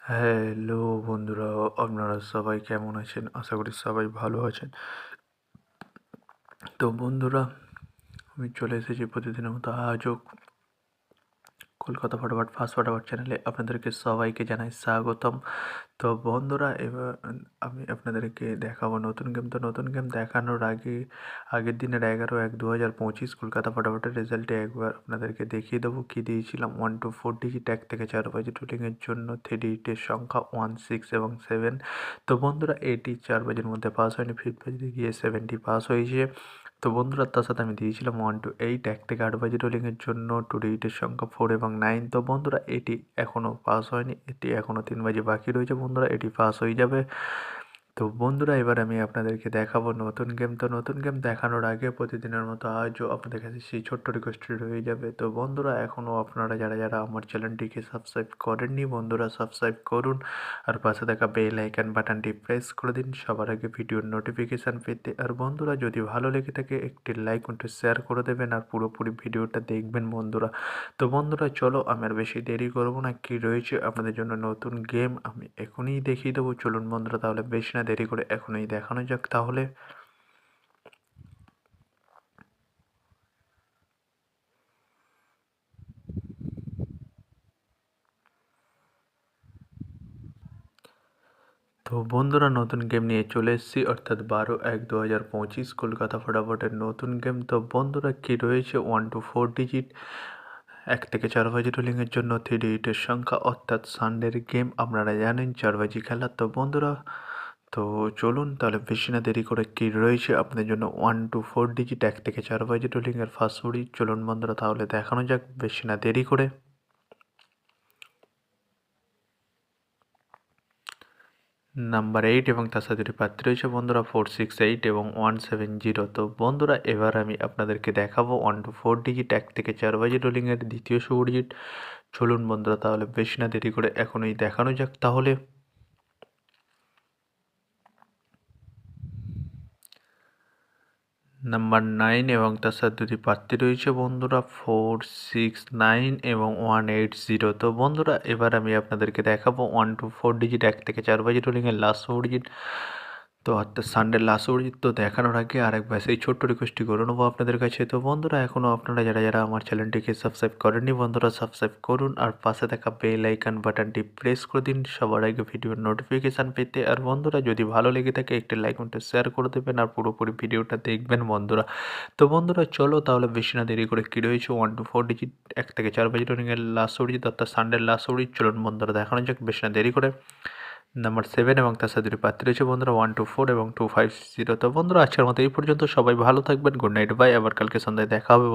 Hello বন্ধুরা, আপনারা সবাই কেমন আছেন? আশা করি সবাই ভালো আছেন। তো বন্ধুরা, আমি চলে এসেছি প্রতিদিনের মতো আজও কলকাতা ফটাফট ফার্স্ট ফটাফট চ্যানেলে আপনাদেরকে সবাইকে জানাই স্বাগতম। তো বন্ধুরা, এবার আমি আপনাদেরকে দেখাবো নতুন গেম। তো নতুন গেম দেখানোর আগে আগের দিনের 11/1/2025 কলকাতা ফটাফটের রেজাল্টে একবার আপনাদেরকে দেখিয়ে দেবো কী দিয়েছিলাম। 1 to 4 ডিজিট 1 থেকে 4 বাজে রুলিংয়ের জন্য 3 ডিজিটের সংখ্যা 1, 6 এবং 7। তো বন্ধুরা, এটি 4 বাজের মধ্যে পাস হয়নি, 5 বাজে গিয়ে 7টি পাস হয়েছে। তো বন্ধুরা, তার সাথে আমি দিয়েছিলাম 1 to 8 1 থেকে 8 বাজে রোলিংয়ের জন্য 2 ডিজিটের সংখ্যা 4 এবং 9। তো বন্ধুরা, এটি এখনও পাস হয়নি, এটি এখনও 3 বাজে বাকি রয়েছে। বন্ধুরা, এটি পাস হয়ে যাবে। তো বন্ধুরা, এবার আমি আপনাদেরকে দেখাবো নতুন গেম। তো নতুন গেম দেখানোর আগে প্রতিদিনের মতো আজও আপনাদের কাছে সেই ছোট্ট রিকোয়েস্টটি রয়ে যাবে। তো বন্ধুরা, এখনও আপনারা যারা আমার চ্যানেলটিকে সাবস্ক্রাইব করেননি, বন্ধুরা সাবস্ক্রাইব করুন আর পাশে থাকা বেল আইকন বাটনটি প্রেস করে দিন সবার আগে ভিডিওর নোটিফিকেশান পেতে। আর বন্ধুরা, যদি ভালো লেগে থাকে একটি লাইক একটু শেয়ার করে দেবেন আর পুরোপুরি ভিডিওটা দেখবেন বন্ধুরা। তো বন্ধুরা, চলো আমি আর বেশি দেরি করবো না, কি রয়েছে আপনাদের জন্য নতুন গেম আমি এখনই দেখিয়ে দেবো। চলুন বন্ধুরা, তাহলে বেশি না দেরি করে এখনই দেখানো যাক তাহলে। তো বন্ধুরা, নতুন গেম নিয়ে চলে এসেছি, অর্থাৎ 12/1/2025 কলকাতা ফটাফটের নতুন গেম। তো বন্ধুরা, কী রয়েছে 1 to 4 ডিজিট 1 থেকে 4 বাজে রোলিংয়ের জন্য 3 ডিজিটের সংখ্যা, অর্থাৎ সানডের গেম। আপনারা জানেন 4 বাজে খেলা। তো বন্ধুরা, তো চলুন তাহলে বেশি না দেরি করে কী রয়েছে আপনাদের জন্য 1 to 4 ডিজিট 1 থেকে 4 বাজে রোলিংয়ের ফার্স্ট সুরি। চলুন বন্ধুরা, তাহলে দেখানো যাক বেশি না দেরি করে। নাম্বার 8 এবং তার সাথে দুটি প্রার্থী রয়েছে বন্ধুরা, 4, 6, 8 এবং 1, 7, 0। তো বন্ধুরা, এবার আমি আপনাদেরকে দেখাবো 1 to 4 ডিজিট 1 থেকে 4 বাজে রোলিংয়ের দ্বিতীয় শুভ ডিজিট। চলুন বন্ধুরা, তাহলে বেশি না দেরি করে এখনই দেখানো যাক তাহলে। নাম্বার 9 এবং তার সাথে দুটি প্রার্থী রয়েছে বন্ধুরা, 4, 6, 9 এবং 1, 8, 0। তো বন্ধুরা, এবার আমি আপনাদেরকে দেখাবো 1 to 4 ডিজিট 1 থেকে 4 বাজে রোলিংয়ের লাস্ট শুভ ডিজিট। তো অর্থাৎ সানডের লাস্ট অরিজিৎ। তো দেখানোর আগে আরেকবার সেই ছোট্ট রিকোয়েস্টটি করে নেবো আপনাদের কাছে। তো বন্ধুরা, এখনও আপনারা যারা আমার চ্যানেলটিকে সাবস্ক্রাইব করেননি, বন্ধুরা সাবস্ক্রাইব করুন আর পাশে থাকা বেল আইকন বাটনটি প্রেস করে দিন সবার আগে ভিডিওর নোটিফিকেশান পেতে। আর বন্ধুরা, যদি ভালো লেগে থাকে একটি লাইক একটু শেয়ার করে দেবেন আর পুরোপুরি ভিডিওটা দেখবেন বন্ধুরা। তো বন্ধুরা, চলো তাহলে বেশি না দেরি করে কী রয়েছে 1 to 4 ডিজিট 1 থেকে 4 বাজে রোলিংয়ের লাস্ট অরিজিৎ, অর্থাৎ সানডের লাস্ট অরিজিৎ। চলুন বন্ধুরা, দেখানো যাক বেশি না দেরি করে। নাম্বার 7 এবং তার সাথে দুটি প্রার্থী রয়েছে বন্ধুরা, 1 to 4 এবং 2, 5, 0। তো বন্ধুরা, আজকের মতো এই পর্যন্ত। সবাই ভালো থাকবেন। Good night, bye. আবার কালকে সন্ধ্যায় দেখা হবে।